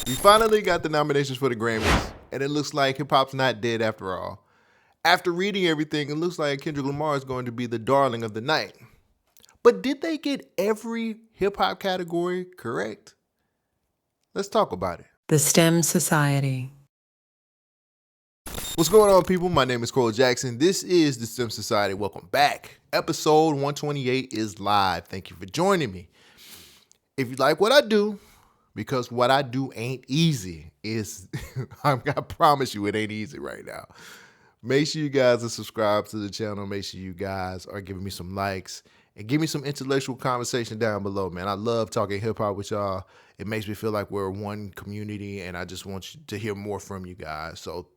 We finally got the nominations for the Grammys, and it looks like hip-hop's not dead after all. After reading everything, it looks like Kendrick Lamar is going to be the darling of the night. But did they get every hip-hop category correct? Let's talk about it. The STEM Society. What's going on, people? My name is Cole Jackson. This is the STEM Society. Welcome back. Episode 128 is live. Thank you for joining me. If you like what I do, because what I do ain't easy, I promise you it ain't easy right now. Make sure you guys are subscribed to the channel. Make sure you guys are giving me some likes and give me some intellectual conversation down below, man. I love talking hip hop with y'all. It makes me feel like we're one community, and I just want you to hear more from you guys. So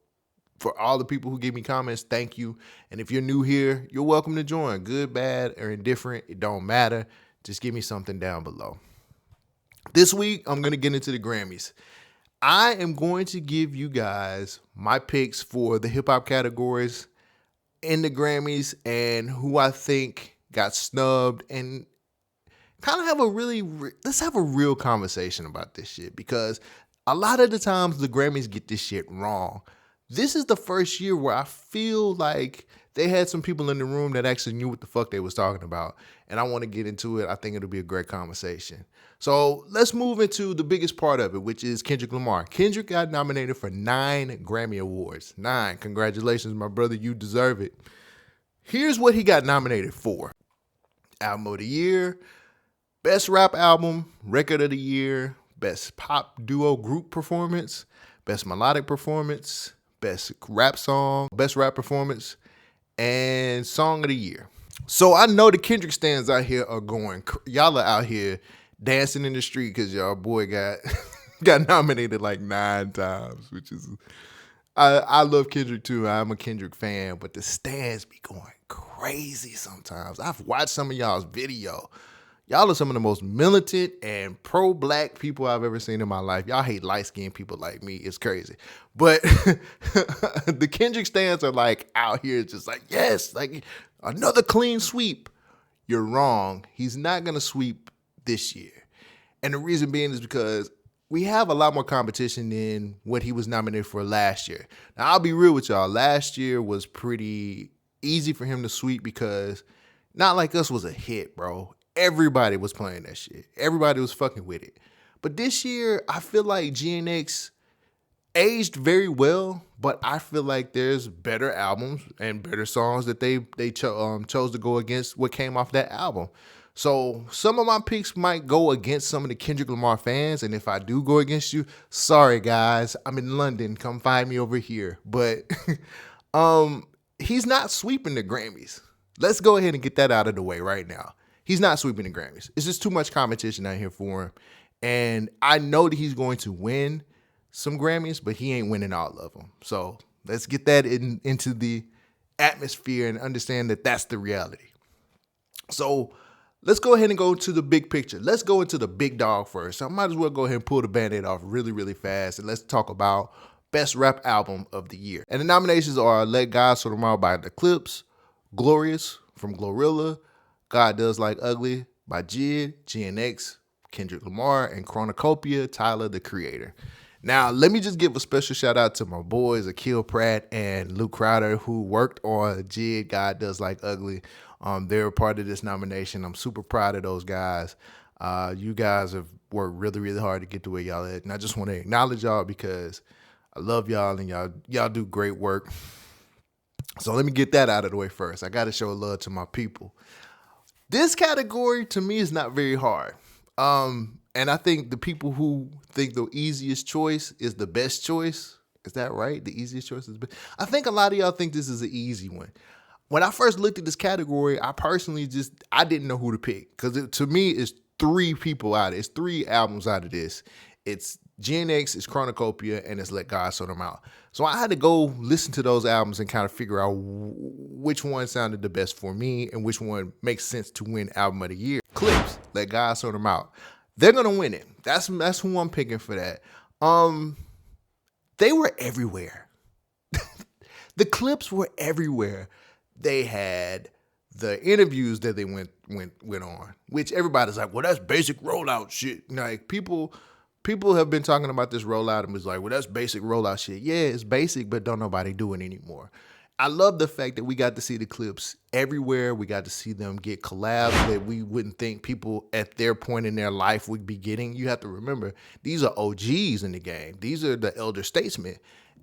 for all the people who give me comments, thank you. And if you're new here, you're welcome to join. Good, bad, or indifferent, it don't matter. Just give me something down below. This week, I'm going to get into the Grammys. I am going to give you guys my picks for the hip-hop categories in the Grammys and who I think got snubbed, and kind of have let's have a real conversation about this shit, because a lot of the times the Grammys get this shit wrong. This is the first year where I feel like they had some people in the room that actually knew what the fuck they was talking about, and I want to get into it. I think it'll be a great conversation. So let's move into the biggest part of it, which is Kendrick Lamar. Kendrick got nominated for 9 Grammy Awards. 9. Congratulations, my brother. You deserve it. Here's what he got nominated for. Album of the Year, Best Rap Album, Record of the Year, Best Pop Duo Group Performance, Best Melodic Performance, Best Rap Song, Best Rap Performance, and Song of the Year. So I know the Kendrick stands out here are going, y'all are out here dancing in the street because y'all boy got nominated like 9 times, which is, I love Kendrick too. I'm a Kendrick fan, but the stands be going crazy sometimes. I've watched some of y'all's video. Y'all are some of the most militant and pro-black people I've ever seen in my life. Y'all hate light-skinned people like me. It's crazy. But the Kendrick stands are like out here just like, yes, like another clean sweep. You're wrong. He's not going to sweep this year. And the reason being is because we have a lot more competition than what he was nominated for last year. Now, I'll be real with y'all. Last year was pretty easy for him to sweep because Not Like Us was a hit, bro. Everybody was playing that shit. Everybody was fucking with it. But this year, I feel like GNX aged very well, but I feel like there's better albums and better songs that they chose to go against what came off that album. So some of my picks might go against some of the Kendrick Lamar fans, and if I do go against you, sorry guys, I'm in London. Come find me over here. But he's not sweeping the Grammys. Let's go ahead and get that out of the way right now. He's not sweeping the Grammys. It's just too much competition out here for him. And I know that he's going to win some Grammys, but he ain't winning all of them. So let's get that into the atmosphere and understand that that's the reality. So let's go ahead and go to the big picture. Let's go into the big dog first. I might as well go ahead and pull the Band-Aid off really, really fast. And let's talk about Best Rap Album of the Year. And the nominations are Let God Sort Them Out by the Clipse, Glorious from Glorilla, God Does Like Ugly by Jid, GNX, Kendrick Lamar, and Chronocopia, Tyler, the Creator. Now, let me just give a special shout out to my boys, Akil Pratt and Luke Crowder, who worked on Jid, God Does Like Ugly. They're a part of this nomination. I'm super proud of those guys. You guys have worked really, really hard to get to where y'all at. And I just want to acknowledge y'all because I love y'all and y'all do great work. So let me get that out of the way first. I got to show love to my people. This category, to me, is not very hard. And I think the people who think the easiest choice is the best choice, is that right? The easiest choice is the best. I think a lot of y'all think this is an easy one. When I first looked at this category, I personally I didn't know who to pick. Because to me, it's 3 people out of it. It's 3 albums out of this. It's GNX, it's Chronocopia, and it's Let God Sort Them Out. So I had to go listen to those albums and kind of figure out which one sounded the best for me and which one makes sense to win Album of the Year. Clipse, Let God Sort Them Out. They're going to win it. That's who I'm picking for that. They were everywhere. The clips were everywhere. They had the interviews that they went on, which everybody's like, well, that's basic rollout shit. Like people people have been talking about this rollout and was like, well, that's basic rollout shit. Yeah, it's basic, but don't nobody do it anymore. I love the fact that we got to see the Clipse everywhere. We got to see them get collabs that we wouldn't think people at their point in their life would be getting. You have to remember, these are OGs in the game. These are the elder statesmen.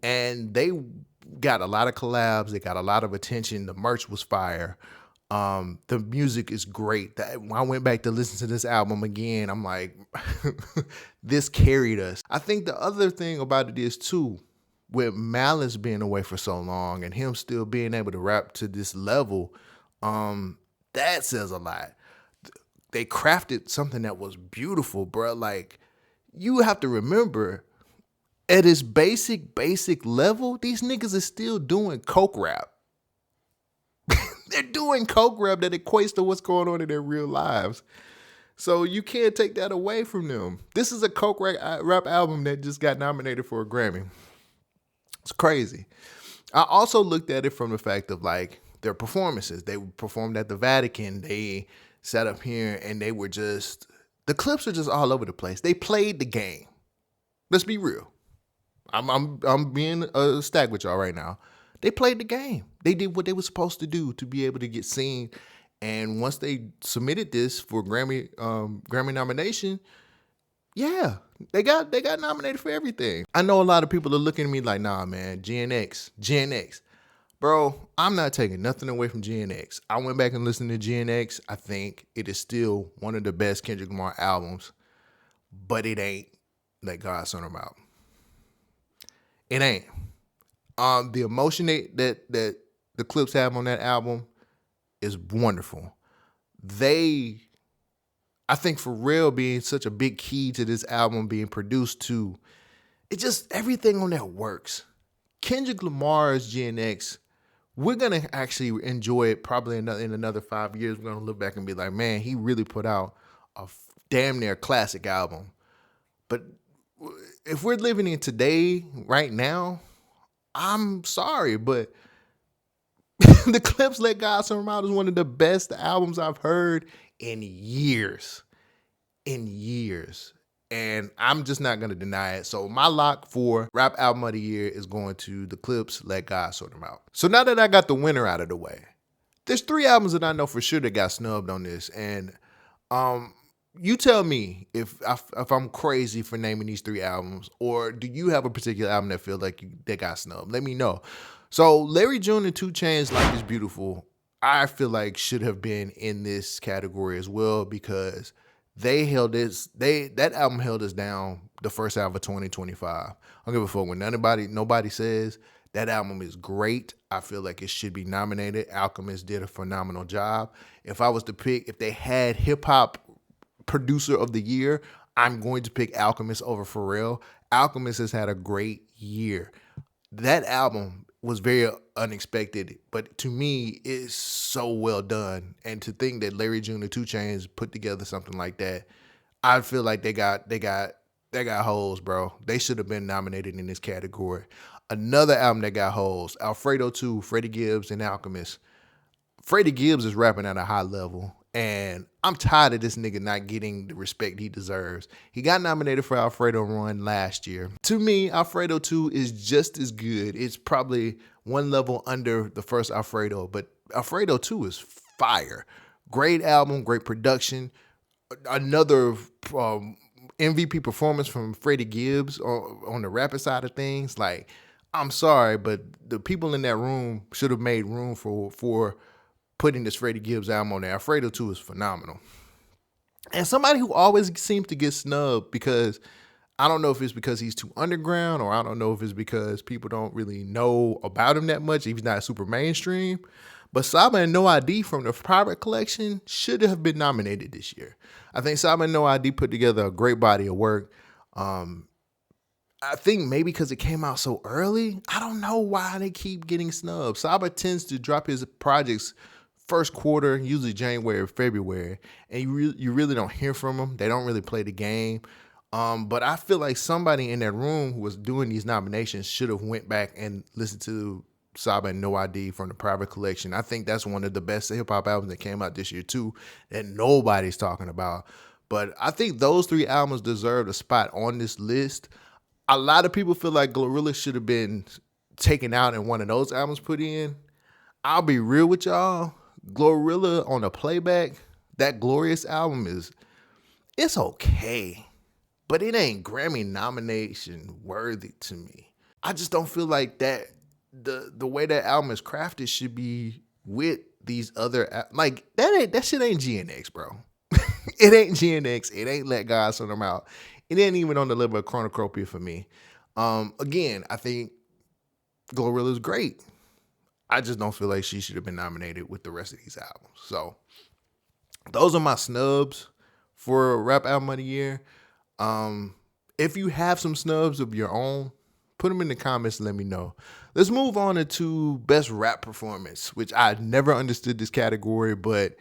And they got a lot of collabs. They got a lot of attention. The merch was fire. The music is great. When I went back to listen to this album again, I'm like, this carried us. I think the other thing about it is too, with Malice being away for so long and him still being able to rap to this level, that says a lot. They crafted something that was beautiful, bro. Like, you have to remember, at its basic level, these niggas is still doing coke rap. They're doing coke rap that equates to what's going on in their real lives. So you can't take that away from them. This is a coke rap album that just got nominated for a Grammy. It's crazy. I also looked at it from the fact of like their performances. They performed at the Vatican. They sat up here and they were just, the Clipse are just all over the place. They played the game. Let's be real. I'm being a stag with y'all right now. They played the game. They did what they were supposed to do to be able to get seen. And once they submitted this for Grammy nomination, yeah, they got nominated for everything. I know a lot of people are looking at me like, nah, man, Gen X. Bro, I'm not taking nothing away from Gen X. I went back and listened to Gen X. I think it is still one of the best Kendrick Lamar albums, but it ain't Let God Sort 'Em Out. It ain't. The emotion that the Clipse have on that album is wonderful. I think Pharrell being such a big key to this album being produced too, it just, everything on that works. Kendrick Lamar's Gen X, we're going to actually enjoy it probably in another 5 years. We're going to look back and be like, man, he really put out a damn near classic album. But if we're living in today, right now, I'm sorry, but the Clipse Let God Sort 'Em Out is one of the best albums I've heard in years. And I'm just not going to deny it. So my lock for rap album of the year is going to the Clipse Let God Sort 'Em Out. So now that I got the winner out of the way, there's 3 albums that I know for sure that got snubbed on this. And you tell me if I'm crazy for naming these 3 albums, or do you have a particular album that feel like that got snubbed? Let me know. So Larry June and 2 Chainz' Life is Beautiful, I feel like should have been in this category as well, because that album held us down the first half of 2025. I don't give a fuck when nobody says that album is great. I feel like it should be nominated. Alchemist did a phenomenal job. If I was to pick, if they had hip hop producer of the year, I'm going to pick Alchemist over Pharrell. Alchemist has had a great year. That album was very unexpected, but to me, it's so well done. And to think that Larry June and 2 Chainz put together something like that, I feel like they got holes, bro. They should have been nominated in this category. Another album that got holes, Alfredo 2, Freddie Gibbs and Alchemist. Freddie Gibbs is rapping at a high level, and I'm tired of this nigga not getting the respect he deserves. He got nominated for Alfredo Run last year. To me, Alfredo 2 is just as good. It's probably one level under the first Alfredo, but Alfredo 2 is fire. Great album, great production. Another MVP performance from Freddie Gibbs on the rapper side of things. Like, I'm sorry, but the people in that room should have made room for putting this Freddie Gibbs album on there. Alfredo 2 is phenomenal. And somebody who always seems to get snubbed, because I don't know if it's because he's too underground, or I don't know if it's because people don't really know about him that much. He's not super mainstream. But Saba and No ID from the Private Collection should have been nominated this year. I think Saba and No ID put together a great body of work. I think maybe because it came out so early, I don't know why they keep getting snubbed. Saba tends to drop his projects first quarter, usually January or February, and you really don't hear from them. They don't really play the game. But I feel like somebody in that room who was doing these nominations should have went back and listened to Saba and No ID from the Private Collection. I think that's one of the best hip hop albums that came out this year too, that nobody's talking about. But I think those 3 albums deserve a spot on this list. A lot of people feel like Glorilla should have been taken out and one of those albums put in. I'll be real with y'all. Glorilla on the playback, that Glorious album it's okay, but it ain't Grammy nomination worthy to me. I just don't feel like that the way that album is crafted should be with these other like that shit ain't GNX, bro. It ain't GNX. It ain't Let God Sort Them Out. It ain't even on the level of Chronocropia for me. Again, I think Glorilla's great. I just don't feel like she should have been nominated with the rest of these albums. So those are my snubs for Rap Album of the Year. If you have some snubs of your own, put them in the comments and let me know. Let's move on to Best Rap Performance, which I never understood this category, but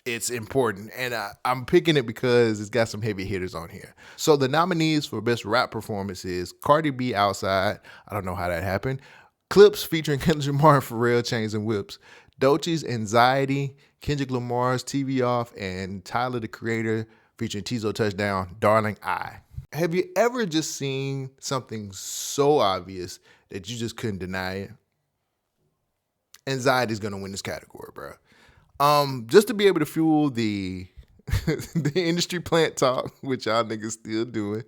it's important. And I'm picking it because it's got some heavy hitters on here. So the nominees for Best Rap Performance is Cardi B, Outside. I don't know how that happened. Clipse featuring Kendrick Lamar and Pharrell, Chains and Whips. Doechie's Anxiety, Kendrick Lamar's TV Off, and Tyler, the Creator, featuring Tizo Touchdown, Darling I. Have you ever just seen something so obvious that you just couldn't deny it? Anxiety is going to win this category, bro. Just to be able to fuel the the industry plant talk, which y'all niggas still doing,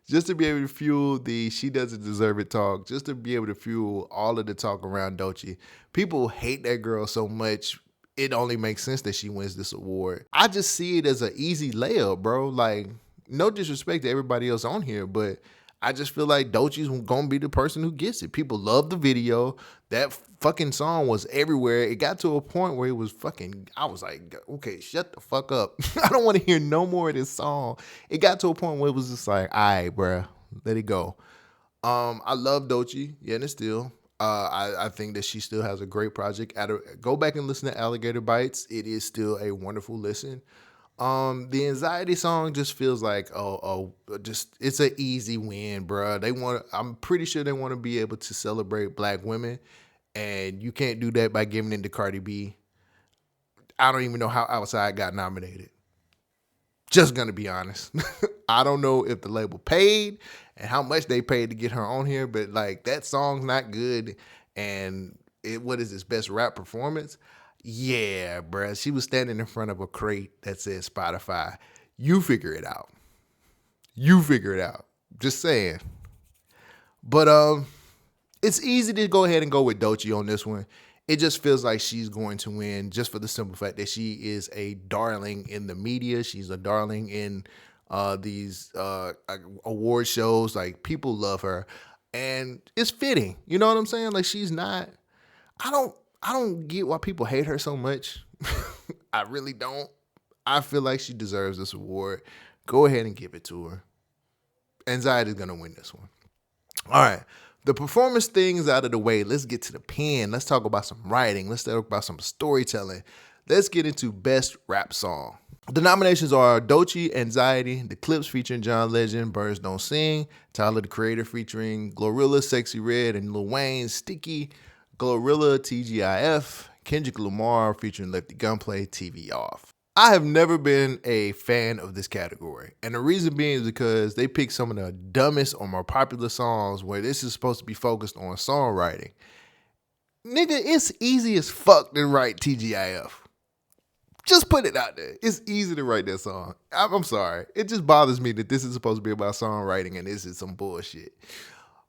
just to be able to fuel the she doesn't deserve it talk, just to be able to fuel all of the talk around Doechii. People hate that girl so much, it only makes sense that she wins this award. I just see it as an easy layup, bro. Like, no disrespect to everybody else on here, but I just feel like Doechii's gonna be the person who gets it. People love the video. That fucking song was everywhere. It got to a point where it was fucking, I was like, okay, shut the fuck up. I don't want to hear no more of this song. It got to a point where it was just like, all right, bruh, let it go. I love Doechii, yeah, and still. I think that she still has a great project. Go back and listen to Alligator Bites. It is still a wonderful listen. The Anxiety song just feels like just it's an easy win, bro. I'm pretty sure they want to be able to celebrate Black women, and you can't do that by giving it to Cardi B. I don't even know how Outside got nominated. Just gonna be honest. I don't know if the label paid and how much they paid to get her on here, but like that song's not good. And what is this, Best Rap Performance? Yeah, bruh. She was standing in front of a crate that said Spotify. You figure it out. You figure it out. Just saying. But it's easy to go ahead and go with Doechii on this one. It just feels like she's going to win just for the simple fact that she is a darling in the media. She's a darling in these award shows. Like, people love her. And it's fitting. You know what I'm saying? Like, she's not... I don't get why people hate her so much. I really don't. I feel like she deserves this award. Go ahead and give it to her. Anxiety is going to win this one. All right. The performance things out of the way. Let's get to the pen. Let's talk about some writing. Let's talk about some storytelling. Let's get into Best Rap Song. The nominations are Doechii, Anxiety, The Clipse featuring John Legend, Birds Don't Sing, Tyler, the Creator featuring Glorilla, Sexy Red, and Lil Wayne, Sticky, Glorilla, TGIF, Kendrick Lamar featuring Lefty Gunplay, TV Off. I have never been a fan of this category. And the reason being is because they pick some of the dumbest or more popular songs where this is supposed to be focused on songwriting. Nigga, it's easy as fuck to write TGIF. Just put it out there. It's easy to write that song. I'm sorry. It just bothers me that this is supposed to be about songwriting and this is some bullshit.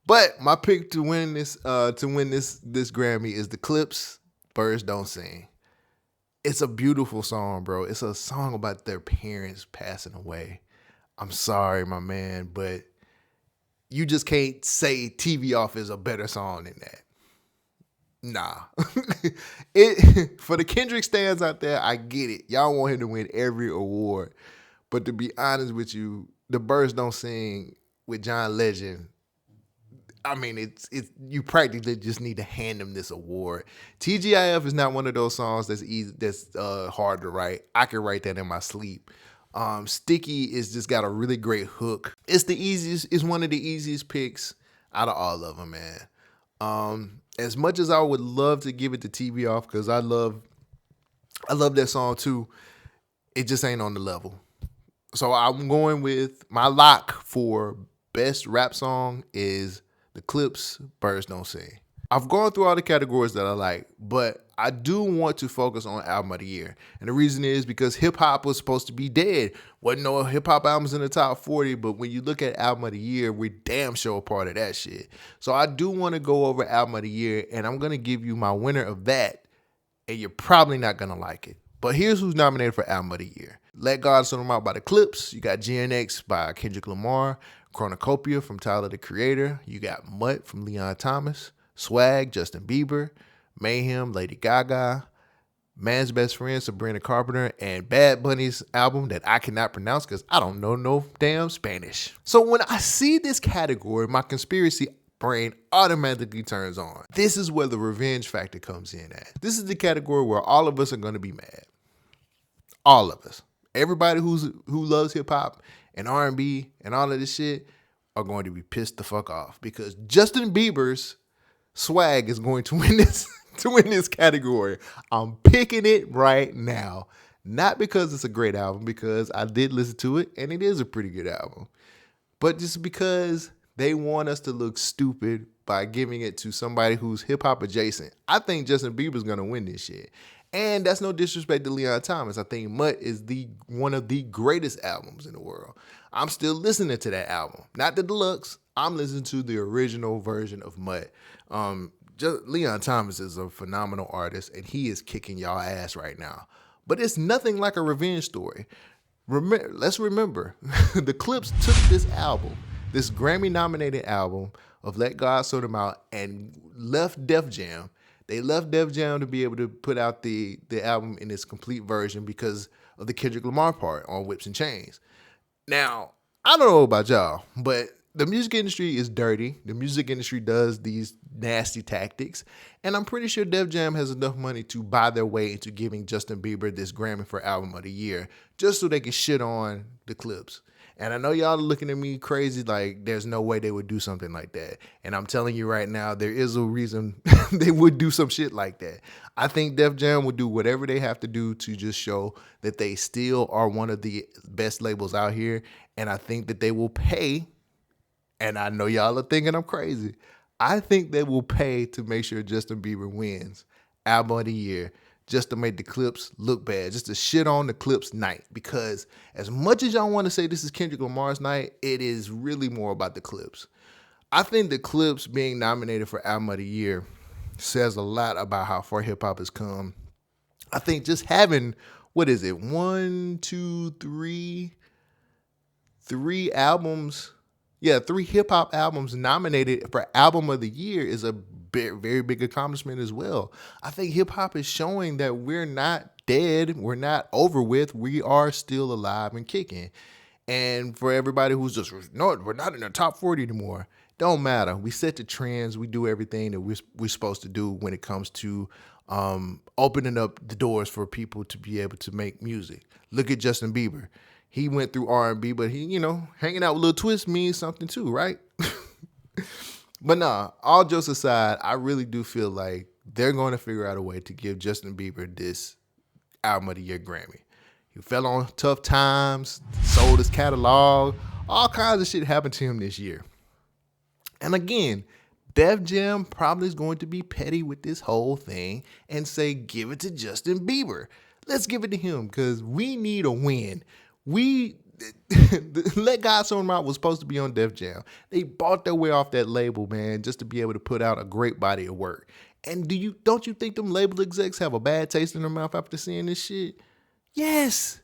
But my pick to win this Grammy is The Clipse, Birds Don't Sing. It's a beautiful song, bro. It's a song about their parents passing away. I'm sorry, my man, but you just can't say TV Off is a better song than that. Nah. For the Kendrick stands out there, I get it. Y'all want him to win every award. But to be honest with you, The Birds Don't Sing with John Legend, I mean, it's you practically just need to hand him this award. TGIF is not one of those songs that's easy, that's hard to write. I can write that in my sleep. Sticky is just got a really great hook. It's one of the easiest picks out of all of them, man. As much as I would love to give it to TV Off because I love that song too, it just ain't on the level. So I'm going with my lock for best rap song is the Clipse Birds Don't Sing. I've gone through all the categories that I like, but I do want to focus on album of the year. And the reason is because hip hop was supposed to be dead. Wasn't no hip hop albums in the top 40, but when you look at album of the year, we're damn sure a part of that shit. So I do want to go over album of the year, and I'm going to give you my winner of that, and you're probably not going to like it. But here's who's nominated for album of the year. Let God Sort 'Em Out by the Clipse. You got GNX by Kendrick Lamar. Chronocopia from Tyler, the Creator. You got Mutt from Leon Thomas. Swag, Justin Bieber. Mayhem, Lady Gaga. Man's Best Friend, Sabrina Carpenter. And Bad Bunny's album that I cannot pronounce because I don't know no damn Spanish. So when I see this category, my conspiracy brain automatically turns on. This is where the revenge factor comes in at. This is the category where all of us are going to be mad. All of us. Everybody who loves hip hop and R&B and all of this shit are going to be pissed the fuck off because Justin Bieber's Swag is going to win this category. I'm picking it right now. Not because it's a great album, because I did listen to it and it is a pretty good album, but just because they want us to look stupid by giving it to somebody who's hip hop adjacent. I think Justin Bieber's gonna win this shit. And that's no disrespect to Leon Thomas. I think Mutt is one of the greatest albums in the world. I'm still listening to that album. Not the deluxe. I'm listening to the original version of Mutt. Leon Thomas is a phenomenal artist, and he is kicking y'all ass right now. But it's nothing like a revenge story. Let's remember, the Clipse took this album, this Grammy-nominated album of Let God Sort 'Em Out, and left Def Jam. They left Def Jam to be able to put out the album in its complete version because of the Kendrick Lamar part on Whips and Chains. Now, I don't know about y'all, but the music industry is dirty. The music industry does these nasty tactics. And I'm pretty sure Def Jam has enough money to buy their way into giving Justin Bieber this Grammy for Album of the Year just so they can shit on the Clipse. And I know y'all are looking at me crazy like there's no way they would do something like that. And I'm telling you right now, there is a reason they would do some shit like that. I think Def Jam would do whatever they have to do to just show that they still are one of the best labels out here. And I think that they will pay, and I know y'all are thinking I'm crazy, I think they will pay to make sure Justin Bieber wins Album of the Year just to make the Clipse look bad, just to shit on the Clipse night. Because as much as y'all want to say this is Kendrick Lamar's night, it is really more about the Clipse. I think the Clipse being nominated for Album of the Year says a lot about how far hip-hop has come. I think just having, three albums, three hip-hop albums nominated for Album of the Year is a very big accomplishment as well. I think hip-hop is showing that we're not dead, we're not over with, we are still alive and kicking. And for everybody who's just, no, we're not in the top 40 anymore, don't matter. We set the trends, we do everything that we're supposed to do when it comes to opening up the doors for people to be able to make music. Look at Justin Bieber. He went through R&B, but he, hanging out with Lil Twist means something too, right? But nah, all jokes aside, I really do feel like they're going to figure out a way to give Justin Bieber this Album of the Year Grammy. He fell on tough times, sold his catalog, all kinds of shit happened to him this year. And again, Def Jam probably is going to be petty with this whole thing and say, give it to Justin Bieber. Let's give it to him because we need a win. Let God Sort 'Em Out was supposed to be on Def Jam. They bought their way off that label, man, just to be able to put out a great body of work. And don't you think them label execs have a bad taste in their mouth after seeing this shit? Yes,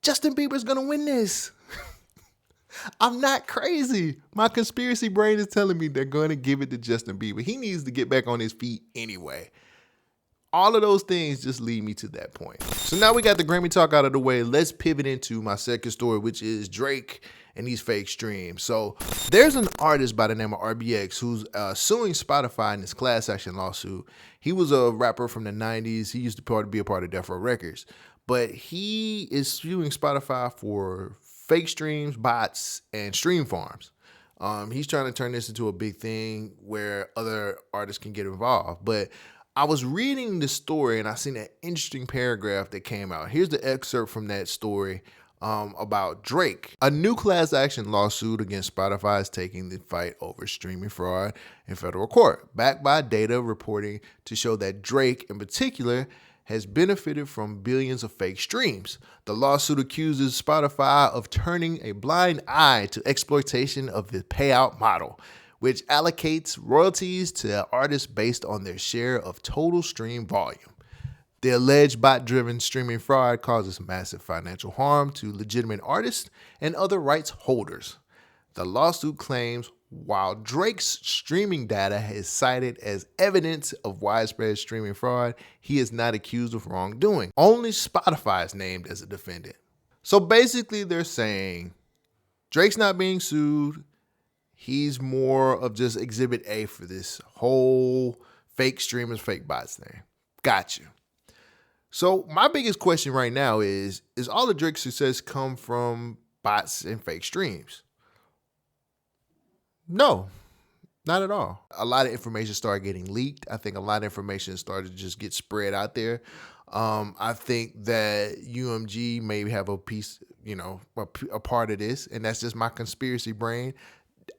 Justin Bieber's gonna win this. I'm not crazy. My conspiracy brain is telling me they're gonna give it to Justin Bieber. He needs to get back on his feet anyway. All of those things just lead me to that point. So now we got the Grammy talk out of the way. Let's pivot into my second story, which is Drake and these fake streams. So there's an artist by the name of RBX who's suing Spotify in this class action lawsuit. He was a rapper from the 90s. He used to be a part of Death Row Records. But he is suing Spotify for fake streams, bots, and stream farms. He's trying to turn this into a big thing where other artists can get involved. But I was reading the story and I seen an interesting paragraph that came out. Here's the excerpt from that story about Drake. A new class action lawsuit against Spotify is taking the fight over streaming fraud in federal court, backed by data reporting to show that Drake, in particular, has benefited from billions of fake streams. The lawsuit accuses Spotify of turning a blind eye to exploitation of the payout model, which allocates royalties to artists based on their share of total stream volume. The alleged bot-driven streaming fraud causes massive financial harm to legitimate artists and other rights holders. The lawsuit claims while Drake's streaming data is cited as evidence of widespread streaming fraud, he is not accused of wrongdoing. Only Spotify is named as a defendant. So basically they're saying Drake's not being sued. He's more of just exhibit A for this whole fake streamers, fake bots thing. Got you. So my biggest question right now is all of Drake's success come from bots and fake streams? No, not at all. A lot of information started getting leaked. I think a lot of information started to just get spread out there. I think that UMG may have a piece, a part of this, and that's just my conspiracy brain.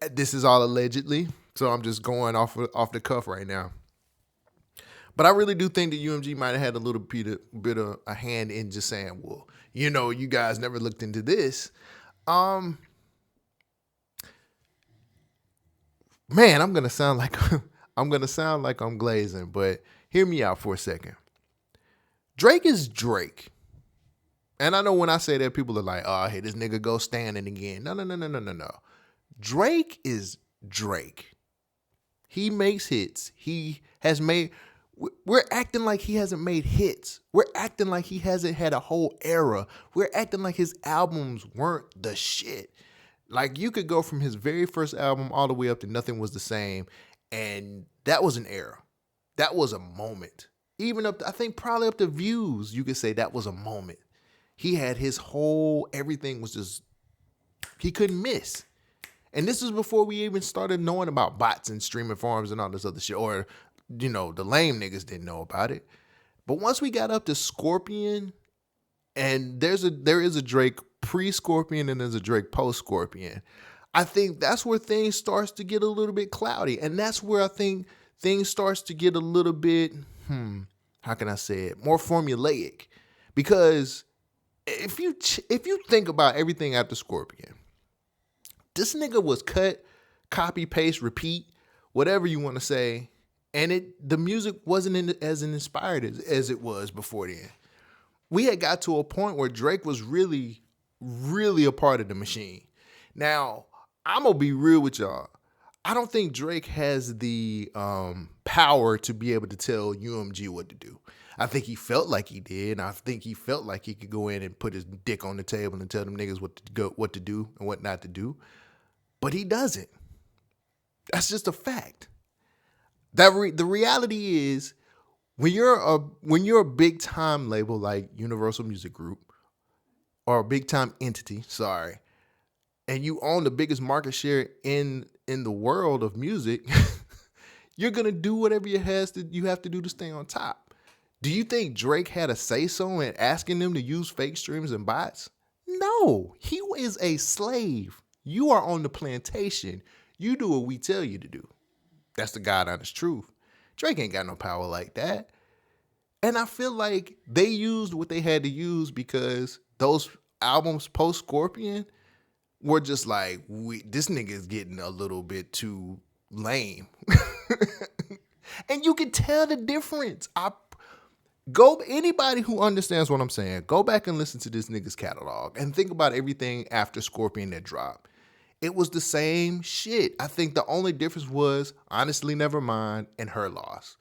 This is all allegedly, so I'm just going off the cuff right now. But I really do think that UMG might have had a little bit of a hand in just saying, well, you guys never looked into this. Man, I'm gonna sound like I'm glazing, but hear me out for a second. Drake is Drake. And I know when I say that, people are like, oh, hey, this nigga go standing again. No. Drake is Drake. He makes hits. He has made... We're acting like he hasn't made hits. We're acting like he hasn't had a whole era. We're acting like his albums weren't the shit. Like, you could go from his very first album all the way up to Nothing Was the Same, and that was an era. That was a moment. Even up to, I think probably up to Views, you could say that was a moment. He had his whole, everything was just, he couldn't miss. And this is before we even started knowing about bots and streaming farms and all this other shit, or the lame niggas didn't know about it. But once we got up to Scorpion, and there is a Drake pre-Scorpion and there's a Drake post-Scorpion, I think that's where things starts to get a little bit cloudy. And that's where I think things starts to get a little bit, how can I say it, more formulaic. Because if you think about everything after Scorpion, this nigga was cut, copy, paste, repeat, whatever you want to say. And the music wasn't as inspired as it was before then. We had got to a point where Drake was really, really a part of the machine. Now, I'm going to be real with y'all. I don't think Drake has the power to be able to tell UMG what to do. I think he felt like he did. And I think he felt like he could go in and put his dick on the table and tell them niggas what to do and what not to do. But he doesn't. That's just a fact. The reality is, when you're a big time label like Universal Music Group, or a big time entity, and you own the biggest market share in the world of music, you're gonna do whatever you have to do to stay on top. Do you think Drake had a say-so in asking them to use fake streams and bots? No, he is a slave. You are on the plantation. You do what we tell you to do. That's the God honest truth. Drake ain't got no power like that. And I feel like they used what they had to use because those albums post-Scorpion were just like, this nigga is getting a little bit too lame. And you can tell the difference. Anybody who understands what I'm saying, go back and listen to this nigga's catalog and think about everything after Scorpion that dropped. It was the same shit. I think the only difference was Honestly Nevermind and Her Loss.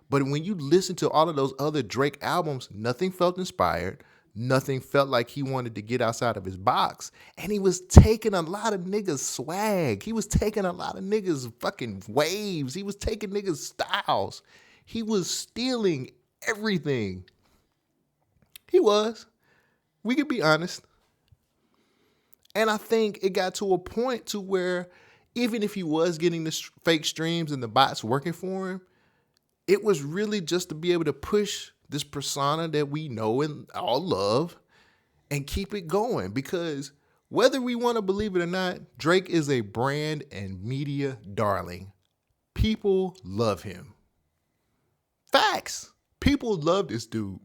But when you listen to all of those other Drake albums, nothing felt inspired. Nothing felt like he wanted to get outside of his box. And he was taking a lot of niggas' swag. He was taking a lot of niggas' fucking waves. He was taking niggas' styles. He was stealing everything. He was. We could be honest. And I think it got to a point to where even if he was getting the fake streams and the bots working for him, it was really just to be able to push this persona that we know and all love and keep it going, because whether we want to believe it or not, Drake is a brand and media darling. People love him. Facts. People love this dude.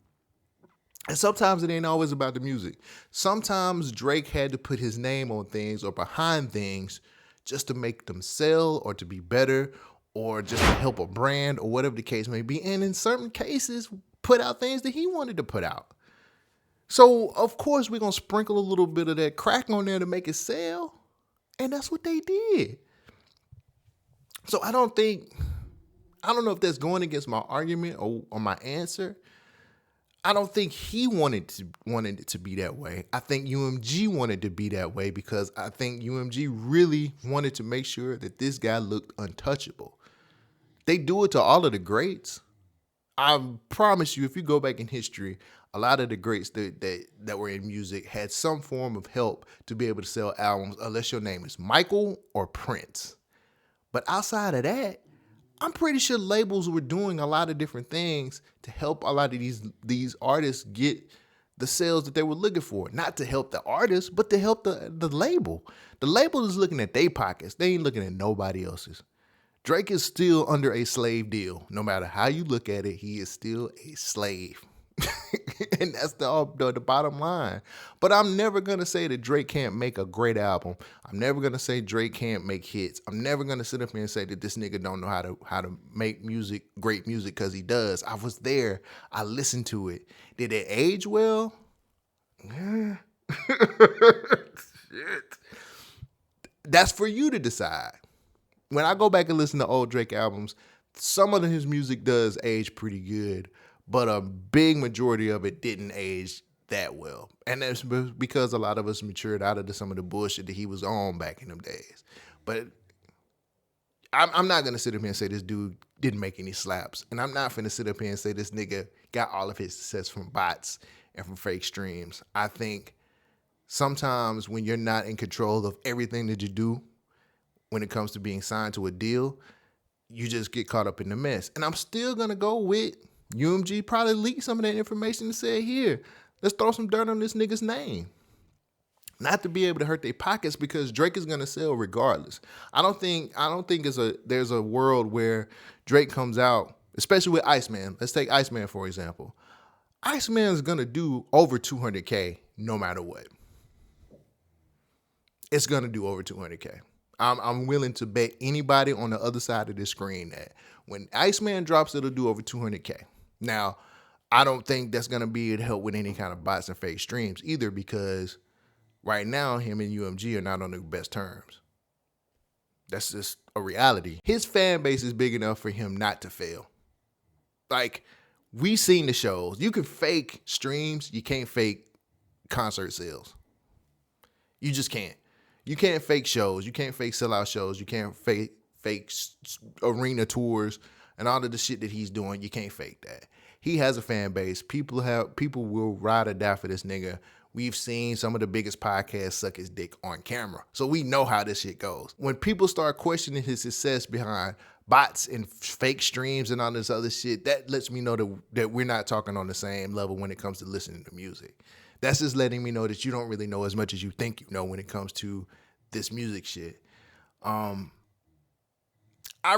And sometimes it ain't always about the music. Sometimes Drake had to put his name on things or behind things just to make them sell or to be better or just to help a brand or whatever the case may be. And in certain cases, put out things that he wanted to put out. So, of course, we're going to sprinkle a little bit of that crack on there to make it sell. And that's what they did. So I don't know if that's going against my argument or my answer. I don't think he wanted it to be that way. I think UMG wanted to be that way because I think UMG really wanted to make sure that this guy looked untouchable. They do it to all of the greats. I promise you, if you go back in history, a lot of the greats that were in music had some form of help to be able to sell albums, unless your name is Michael or Prince. But outside of that, I'm pretty sure labels were doing a lot of different things to help a lot of these artists get the sales that they were looking for. Not to help the artist, but to help the label. The label is looking at their pockets. They ain't looking at nobody else's. Drake is still under a slave deal. No matter how you look at it, he is still a slave. And that's the bottom line. But I'm never going to say that Drake can't make a great album. I'm never going to say Drake can't make hits. I'm never going to sit up here and say that this nigga don't know how to make music, great music, because he does. I was there. I listened to it. Did it age well? Shit. That's for you to decide. When I go back and listen to old Drake albums, some of his music does age pretty good, but a big majority of it didn't age that well. And that's because a lot of us matured out of some of the bullshit that he was on back in them days. But I'm not going to sit up here and say this dude didn't make any slaps. And I'm not going to sit up here and say this nigga got all of his success from bots and from fake streams. I think sometimes when you're not in control of everything that you do, when it comes to being signed to a deal, you just get caught up in the mess. And I'm still going to go with UMG probably leaked some of that information and said, here, let's throw some dirt on this nigga's name. Not to be able to hurt their pockets, because Drake is going to sell regardless. I don't think there's a world where Drake comes out, especially with Iceman. Let's take Iceman, for example. Iceman's going to do over 200K no matter what. It's going to do over 200K. I'm willing to bet anybody on the other side of this screen that when Iceman drops, it'll do over 200K. Now, I don't think that's going to be to help with any kind of bots and fake streams either, because right now, him and UMG are not on the best terms. That's just a reality. His fan base is big enough for him not to fail. Like, we've seen the shows. You can fake streams. You can't fake concert sales. You just can't. You can't fake shows. You can't fake sellout shows. You can't fake arena tours and all of the shit that he's doing. You can't fake that. He has a fan base. People will ride or die for this nigga. We've seen some of the biggest podcasts suck his dick on camera. So we know how this shit goes. When people start questioning his success behind bots and fake streams and all this other shit, that lets me know that we're not talking on the same level when it comes to listening to music. That's just letting me know that you don't really know as much as you think you know when it comes to this music shit. I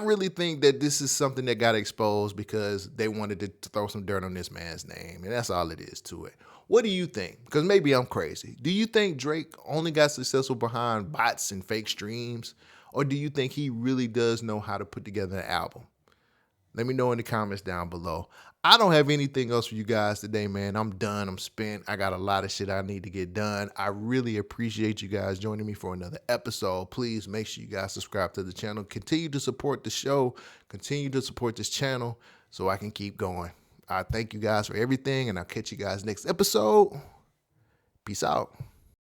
really think that this is something that got exposed because they wanted to throw some dirt on this man's name, and that's all it is to it. What do you think? Because maybe I'm crazy. Do you think Drake only got successful behind bots and fake streams, or do you think he really does know how to put together an album? Let me know in the comments down below. I don't have anything else for you guys today, man. I'm done. I'm spent. I got a lot of shit I need to get done. I really appreciate you guys joining me for another episode. Please make sure you guys subscribe to the channel. Continue to support the show. Continue to support this channel so I can keep going. I thank you guys for everything, and I'll catch you guys next episode. Peace out.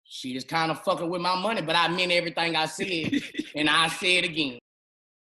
She is kind of fucking with my money, but I meant everything I said, and I say it again.